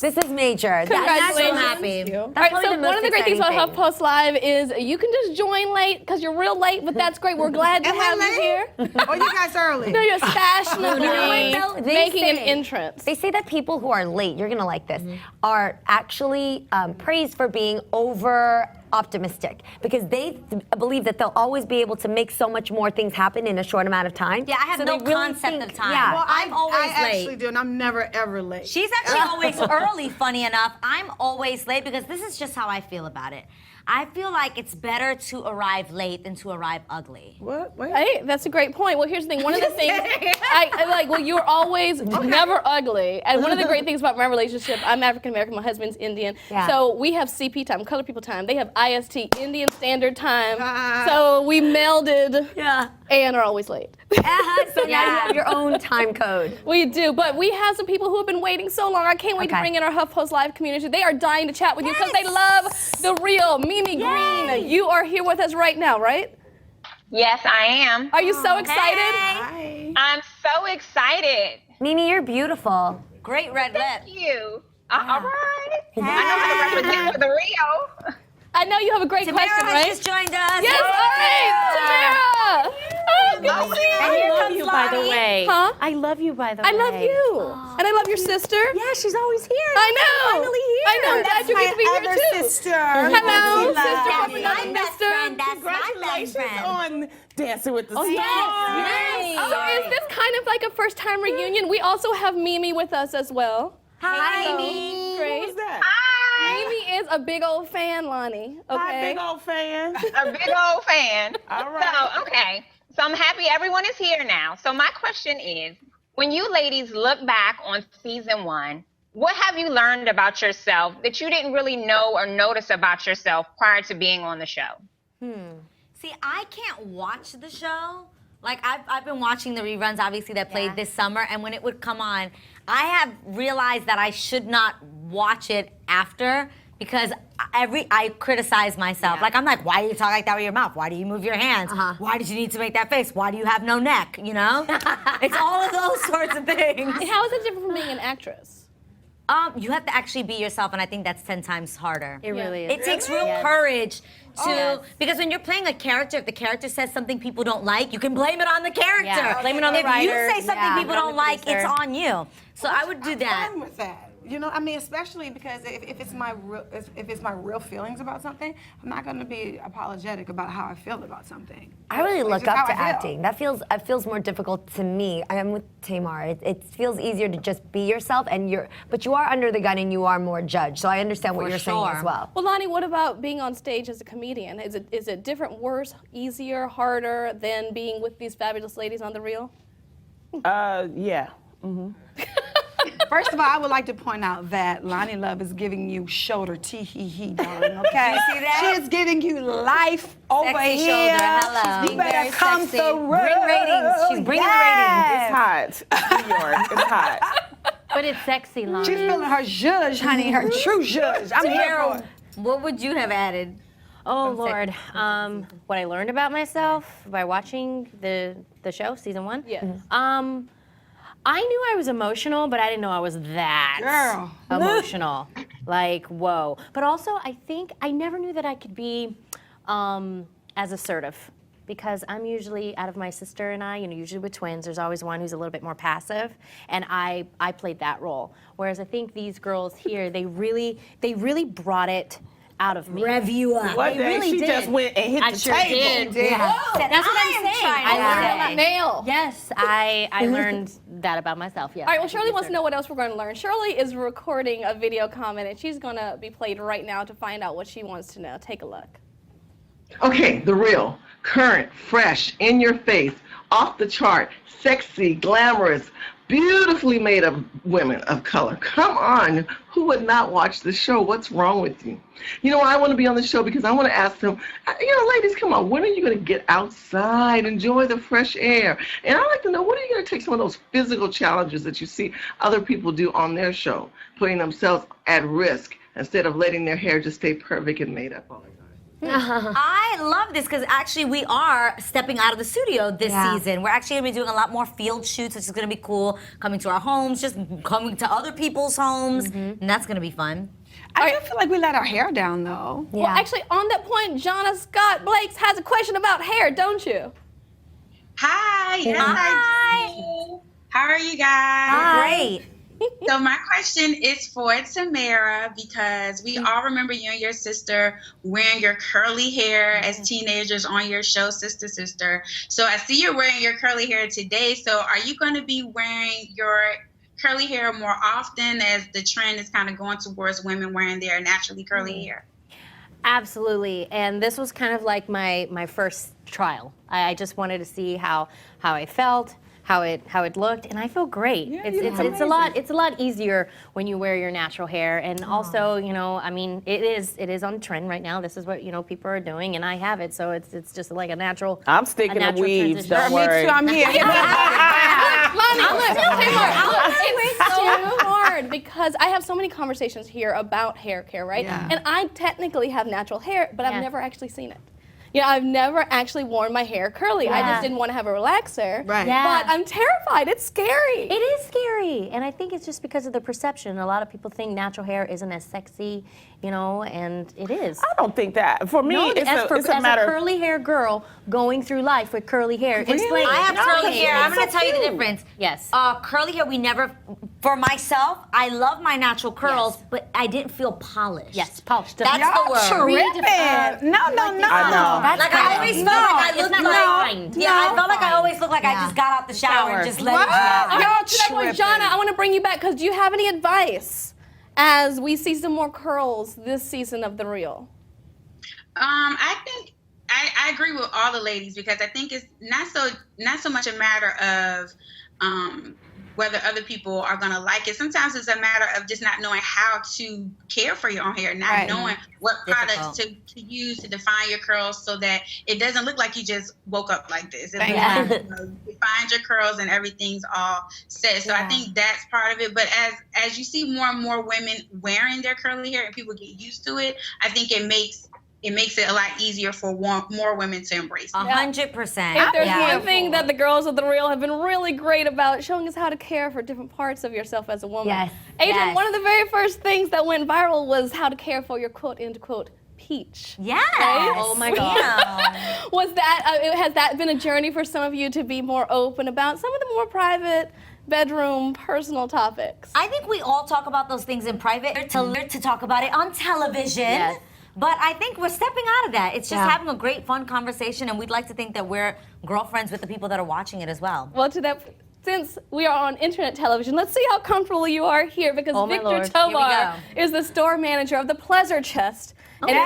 This is major. Congratulations. I'm so happy. All right, so one of the great things about thing. HuffPost Live is you can just join late because you're real late, but that's great. We're glad to have you here. Oh, you guys early. No, you're fashionably making an entrance. They say that people who are late, you're gonna like this, are actually praised for being over optimistic because they believe that they'll always be able to make so much more things happen in a short amount of time. Yeah, I have So no they really concept think- of time. Yeah. Well, I'm always I late. actually do, and I'm never ever late. She's actually always early, funny enough. I'm always late because this is just how I feel about it. I feel like it's better to arrive late than to arrive ugly. What? Wait. Hey, that's a great point. Well, here's the thing. One of the things I like, well, you're always never ugly. And one of the great things about my relationship, I'm African American, my husband's Indian. Yeah. So we have CP time, color people time. They have IST, Indian Standard Time. So we melded and are always late. So now you have your own time code. We do, but we have some people who have been waiting so long. I can't wait to bring in our HuffPost Live community. They are dying to chat with you because they love the real Mimi Green. You are here with us right now, right? Yes, I am. Are you so excited? Hi. I'm so excited. Mimi, you're beautiful. Great red Thank lip. you. All right. I know how to represent for the Rio. I know you have a great Tamara question, has right? just joined us. Yes, all right, Tamara. Oh, good to see you. I love you, by the way. Huh? I love you, by the way. I love you. And I love your sister. Yeah, she's always here. I know. Finally here. I know. I'm glad you get to be here Other too. sister. Hello, That's sister from my another best sister. friend. That's my best Congratulations friend. on Dancing with the Stars. Yes. So is this kind of like a first time reunion? We also have Mimi with us as well. Hi, Hello. Mimi. Great. Who's that? Hi. Mimi is a big old fan, Lonnie. Okay. Hi, big old fan. A big old fan. All right. So, okay. So I'm happy everyone is here now. So my question is, when you ladies look back on season 1, what have you learned about yourself that you didn't really know or notice about yourself prior to being on the show? See, I can't watch the show. Like, I've been watching the reruns, obviously, that played this summer, and when it would come on, I have realized that I should not watch it after because I criticize myself. Like, I'm like, why do you talk like that with your mouth? Why do you move your hands? Why did you need to make that face? Why do you have no neck, you know? It's all of those sorts of things. And how is it different from being an actress? You have to actually be yourself, and I think that's 10 times harder. It really is. It takes real courage to, because when you're playing a character, if the character says something people don't like, you can blame it on the character. Yeah, blame it on the if writer. you say something Yeah, people blame don't the like, it's producer. on you. So I would do that. I'm fine with that. You know, I mean, especially because if it's my real feelings about something, I'm not going to be apologetic about how I feel about something. I really It's look just up how to I feel. acting. That feels more difficult to me. I am with Tamar. It feels easier to just be yourself, but you are under the gun and you are more judged. So I understand what you're saying as well. Well, Lonnie, what about being on stage as a comedian? Is it different, worse, easier, harder than being with these fabulous ladies on The Real? Yeah. First of all, I would like to point out that Lonnie Love is giving you shoulder tee-hee-hee, darling, okay? You see that? She is giving you life over Sexy here. shoulder, hello. You Being better very come sexy. through. Bring ratings. She's bringing the ratings. Yes. hot. New York, it's hot. But it's sexy, Lonnie. She's feeling her zhuzh, honey, her true zhuzh. I'm here for it. What would you have added? Oh, Lord. What I learned about myself by watching the show, season 1? Yeah. I knew I was emotional, but I didn't know I was that Girl. emotional. Like, whoa. But also, I think I never knew that I could be as assertive because I'm usually, out of my sister and I, usually with twins, there's always one who's a little bit more passive, and I played that role. Whereas I think these girls here, they really brought it out of me. Rev you up. One They day really she did. just went and hit I the sure table. did. That's what I'm saying. I learned About nail. Yes, I learned that about myself, yeah. All right, well, Shirley wants to know what else we're going to learn. Shirley is recording a video comment, and she's going to be played right now to find out what she wants to know. Take a look. Okay, The Real, current, fresh, in your face, off the chart, sexy, glamorous, beautifully made up women of color. Come on, who would not watch the show? What's wrong with you? You know, I want to be on the show because I want to ask them, ladies, come on, when are you going to get outside, enjoy the fresh air? And I'd like to know, when are you going to take some of those physical challenges that you see other people do on their show, putting themselves at risk instead of letting their hair just stay perfect and made up all the time? I love this because actually we are stepping out of the studio this season. We're actually going to be doing a lot more field shoots, which is going to be cool. Coming to our homes, just coming to other people's homes, and that's going to be fun. I do feel like we let our hair down, though. Well, actually, on that point, Jonna Scott Blakes has a question about hair, don't you? Hi. Yes, I do. How are you guys? Great. So my question is for Tamara, because we all remember you and your sister wearing your curly hair as teenagers on your show, Sister Sister. So I see you're wearing your curly hair today. So are you going to be wearing your curly hair more often as the trend is kind of going towards women wearing their naturally curly hair? Absolutely, and this was kind of like my first trial. I just wanted to see how I felt, how it looked, and I feel great. Yeah, It's a lot easier when you wear your natural hair, and also, you know, I mean, it is on trend right now. This is what, you know, people are doing, and I have it, so it's just like a natural. I'm sticking to weaves. Don't Me worry. too, I'm here. It's so hard because I have so many conversations here about hair care, right? Yeah. And I technically have natural hair, but I've never actually seen it. You know, I've never actually worn my hair curly. I just didn't want to have a relaxer. Right. But I'm terrified. It's scary. It is scary, and I think it's just because of the perception. A lot of people think natural hair isn't as sexy, you know, and it is. I don't think that. For me, it's a as matter a curly hair girl going through life with curly hair. Explain. I have curly Okay, hair. I'm it's going to so tell you the cute. difference. Yes. Curly hair, we never, for myself, I love my natural curls, but I didn't feel polished. Yes, polished. That's Y'all the word. tripping. No. I know. That's Like I always felt like I looked like, refined. I felt like I always looked like I just got out the shower and just let it Wow. dry. Y'all To that point, Jonna, I want to bring you back because do you have any advice as we see some more curls this season of The Real? I think I agree with all the ladies, because I think it's not so much a matter of whether other people are going to like it. Sometimes it's a matter of just not knowing how to care for your own hair, not knowing what products to use to define your curls so that it doesn't look like you just woke up like this. It's you find your curls and everything's all set. So I think that's part of it. But as you see more and more women wearing their curly hair and people get used to it, I think it makes it a lot easier for more women to embrace it. 100%. If there's one thing that the girls of The Real have been really great about, showing us how to care for different parts of yourself as a woman. Yes. Adrian, one of the very first things that went viral was how to care for your quote-unquote peach. Yes. Oh my God. Has that been a journey for some of you to be more open about some of the more private bedroom personal topics? I think we all talk about those things in private to talk about it on television. Yes. But I think we're stepping out of that. It's just having a great, fun conversation, and we'd like to think that we're girlfriends with the people that are watching it as well. Well, since we are on internet television, let's see how comfortable you are here, because Victor Tamar is the store manager of the Pleasure Chest. And is here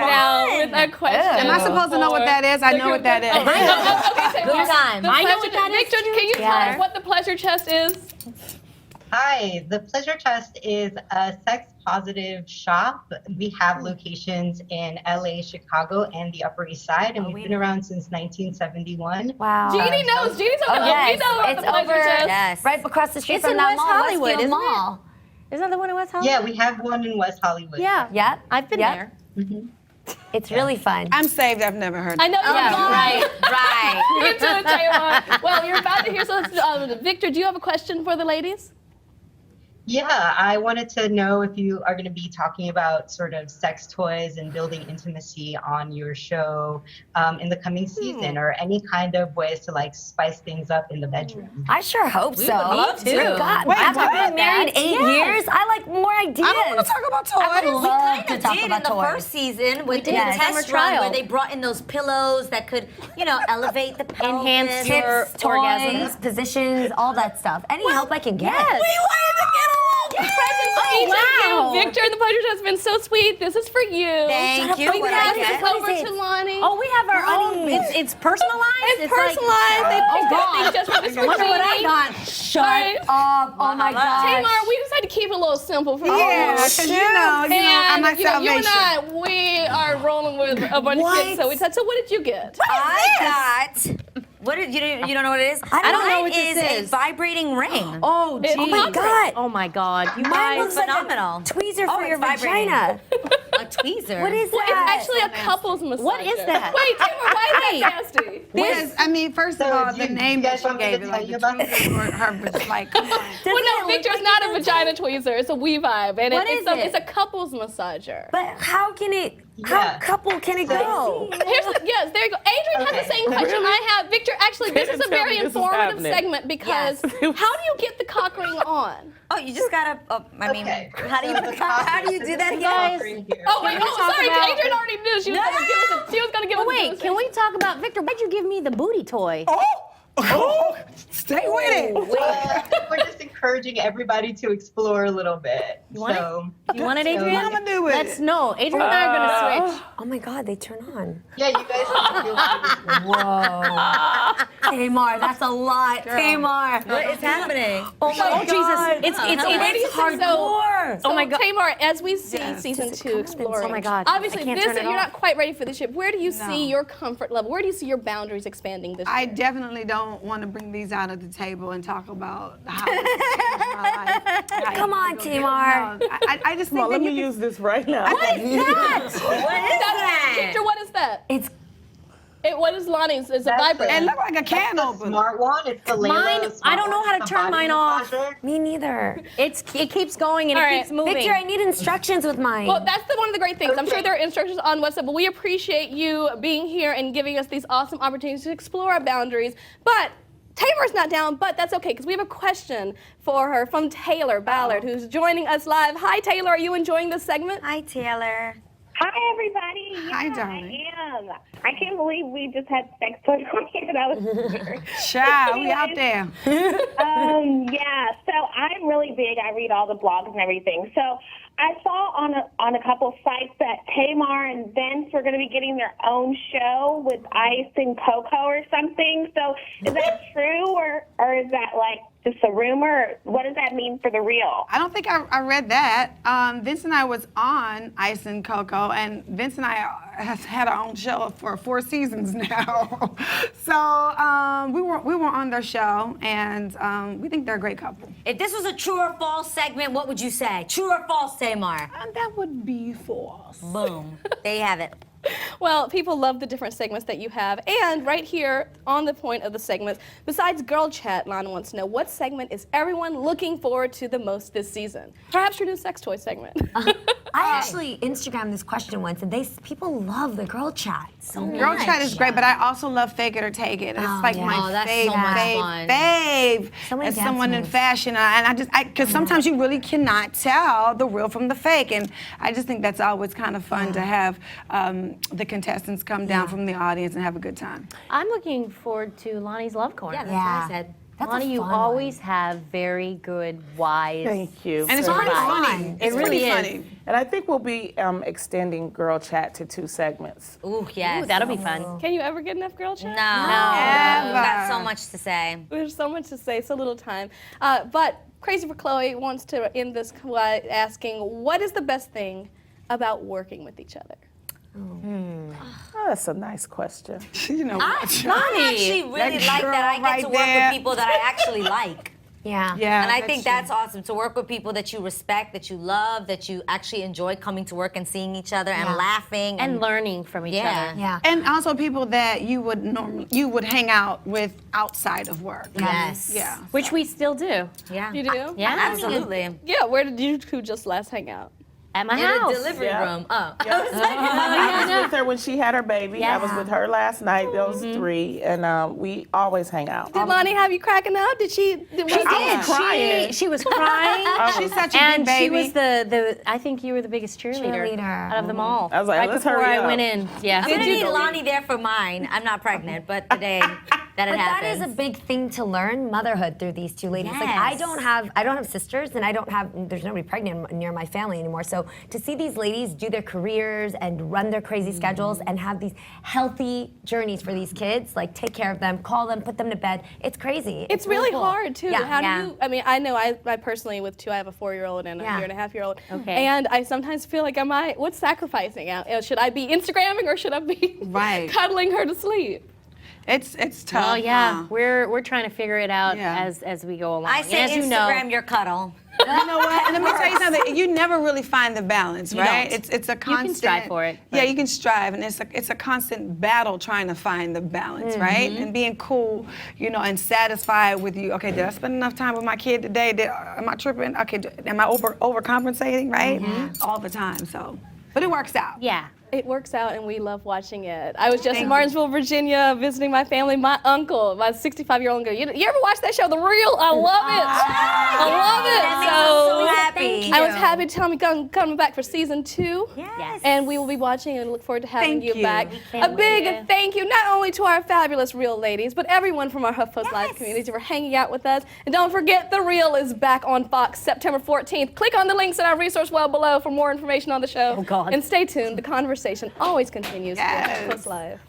now with a question. Am I supposed to know what that is? I know what that is. Okay, Good time. I know what that is. Victor, can you tell us what the Pleasure Chest is? Hi, the Pleasure Chest is a sex-positive shop. We have locations in LA, Chicago, and the Upper East Side, and we've been around since 1971. Wow. Jeannie knows. Jeannie's over. Yes, We know about it's the Pleasure over Chest. right across the street It's from in that West mall, Hollywood, Westfield isn't Mall. Isn't that the one in West Hollywood? Yeah, we have one in West Hollywood. Yeah. Yep. I've been there. It's really fun. I'm saved. I've never heard of I know you're Right. Into it, Tamar. Well, you're about to hear something. Victor, do you have a question for the ladies? Yeah, I wanted to know if you are going to be talking about sort of sex toys and building intimacy on your show in the coming season, or any kind of ways to like spice things up in the bedroom. I sure hope so. would love to. Good God, Wait, I've what? been married 8 years. I like more ideas. I don't want to talk about toys. I would We love kind to of talk did in about the toys. first season with the did. test Summer run trial. where they brought in those pillows that could, elevate the pelvis. Enhance your Tips, toys, orgasm. positions, all that stuff. Any help I can get. Yes. Present for each of you. Victor, the Pleasure Chest has been so sweet. This is for you. Thank you. We What pass I this get? over to Lonnie. Oh, we have our own. It's personalized. It's personalized. They picked up things just for this for Wonder what I Jeannie. got. Shut Right. up. Oh my gosh. Tamar, we decided to keep it a little simple for you. Yeah, because I'm And like you and salvation. I, we are rolling with a bunch of kids. So we said, so what did you get? I got. What did you don't know what it is? I don't know what Mine this is is. a vibrating ring. Oh, It's oh my vibrant. God. Oh my God. You Mine guys. looks like phenomenal. a tweezer Oh, for your it's vibrating. vagina. A tweezer. What is Well, that? it's actually a couples massager. What is that? Wait, Tamar, why is that nasty? Because, I mean, first of So all, do the you name that guys she want me to gave it, tell like you the about tweezer, her was like, come on. Well, no, Victor's not a vagina tweezer. It's a we vibe, and What it's is a, it? it's a couples massager. But how can it? How Yeah. couple can it go? Yes, there you go. Adrian has the same question I have. Victor, actually, this is a Tell me very this is informative happening. segment because how do you get the cock ring on? Oh, you just gotta. I mean, Okay. how do you? So the How do you do that Guys, again? Oh wait, talk sorry, about- Adrian already knew she was gonna give us. She was gonna give us. Oh, wait, can we talk about Victor? Why'd you give me the booty toy? Oh, stay with it. I think we're just encouraging everybody to explore a little bit. You want so, it? You want it, so- Adrian? I'm gonna do it. Let's no. Adrian and I are gonna switch. Oh my God, they turn on. Yeah, you guys can feel free to- Whoa. Tamar, that's a lot. Tamar. What is happening? Oh my Oh God. Jesus! It's hardcore. Oh my God. Tamar, as we see season 2 exploring, Oh my God. obviously I can't this turn it you're off. not quite ready for this yet. Where do you see your comfort level? Where do you see your boundaries expanding this I year? definitely don't want to bring these out at the table and talk about how it's changed my life. How Come you on, go Tamar. get- No, I just Come think on, that let you me can- use this right now. What is that? Victor, what is that? It's What is Lonnie's? Is it That's vibrating? It looked like a can the opener. smart one. It's the Mine- Layla I don't know how to smart turn body mine off. massager. me neither. It keeps going and All it right. keeps moving. Victor, I need instructions with mine. Well, that's one of the great things. I'm sure Okay. there are instructions on WhatsApp, but we appreciate you being here and giving us these awesome opportunities to explore our boundaries. But Tamar's not down, but that's okay, because we have a question for her from Taylor Ballard, who's joining us live. Hi, Taylor. Are you enjoying this segment? Hi, Taylor. Hi, everybody. Hi, Yeah, darling. I am. I can't believe we just had sex toys on here. That was weird. Child, we out there. Yeah, so I'm really big. I read all the blogs and everything. So I saw on a couple sites that Tamar and Vince were going to be getting their own show with Ice and Coco or something. So is that true, or is that like just a rumor? What does that mean for the real? I don't think I read that. Vince and I was on Ice and Coco, and Vince and I have had our own show for 4 seasons now. So we were on their show, and we think they're a great couple. If this was a true or false segment, what would you say? True or false, Tamar? And that would be false. Boom. There you have it. Well, people love the different segments that you have. And right here on the point of the segments, besides Girl Chat, Lana wants to know, what segment is everyone looking forward to the most this season? Perhaps your new sex toy segment. I actually Instagrammed this question once, and people love the girl chat so much. Girl Chat is great, but I also love Fake It or Take It. It's like yeah. my Oh, that's fave, so much fave, fun. fave. So many As dance someone in moves. fashion, and because sometimes you really cannot tell the real from the fake, and I just think that's always kind of fun to have the contestants come down from the audience and have a good time. I'm looking forward to Lonnie's Love Corner. Yeah, that's what I said. That's a Lonnie, you fun always have very good, wise. Thank you. And it's so pretty much. funny. It It's really pretty is. funny. And I think we'll be extending Girl Chat to 2 segments. Ooh, yes. Ooh, that'll be fun. Can you ever get enough Girl Chat? No. Never. Got so much to say. There's so much to say, so little time. But Crazy for Chloe wants to end this by asking, what is the best thing about working with each other? Oh, that's a nice question. You know, I actually really That like that I girl get right to work there. with people that I actually like. Yeah. yeah, And I think true. that's awesome, to work with people that you respect, that you love, that you actually enjoy coming to work and seeing each other and laughing. And learning from each Yeah. other. Yeah. And also people that you would hang out with outside of work. Yes. Yeah. Which we still do. Yeah. You do? Yeah. Absolutely. Yeah, where did you two just last hang out? At my In house. the delivery room. Oh. I was with her when she had her baby. I was Yeah. with her last night. Those 3, and we always hang out. Did Lonnie have you cracking up? Did she? She did. crying. She was crying. She's such a And big she baby. was the I think you were the biggest cheerleader, Cheerleader. out of them all. I was like, right let's before hurry I up. went in. Yeah. I'm gonna need Lonnie there for mine. I'm not pregnant, but the day that it But that happens. is a big thing to learn, motherhood, through these 2 ladies. Like I Yes. don't have sisters, and there's nobody pregnant near my family anymore. So to see these ladies do their careers and run their crazy schedules and have these healthy journeys for these kids, like take care of them, call them, put them to bed, it's crazy. It's really cool. hard too. Yeah. How Yeah. do you? I mean, I know I personally with 2, I have a 4-year-old and a Yeah. 1.5-year-old. Okay. And I sometimes feel like, what's sacrificing out? Should I be Instagramming or should I be Right. cuddling her to sleep? It's tough. Oh yeah, we're trying to figure it out Yeah. as we go along. I say and as you Instagram know, your cuddle. You know what? And let me tell you something. You never really find the balance, right? don't. It's a constant. can strive for it, Yeah, but- you can strive, and it's a constant battle trying to find the balance, right? And being cool, and satisfied with you. Okay, did I spend enough time with my kid today? Am I tripping? Okay, am I overcompensating? Right? All the time. So, but it works out. Yeah. It works out, and we love watching it. I was just in Martinsville, Virginia, visiting my family. My uncle, my 65-year-old uncle. You ever watch that show, The Real? I love it. I love it. That makes us so happy. I was happy to tell me coming back for season 2. Yes. And we will be watching and look forward to having Thank you you. back. can't A big wait. thank you not only to our fabulous Real ladies, but everyone from our HuffPost Live community for hanging out with us. And don't forget, The Real is back on Fox September 14th. Click on the links in our resource well below for more information on the show. Oh, God. And stay tuned. The conversation always continues Yes. here at HuffPost Live.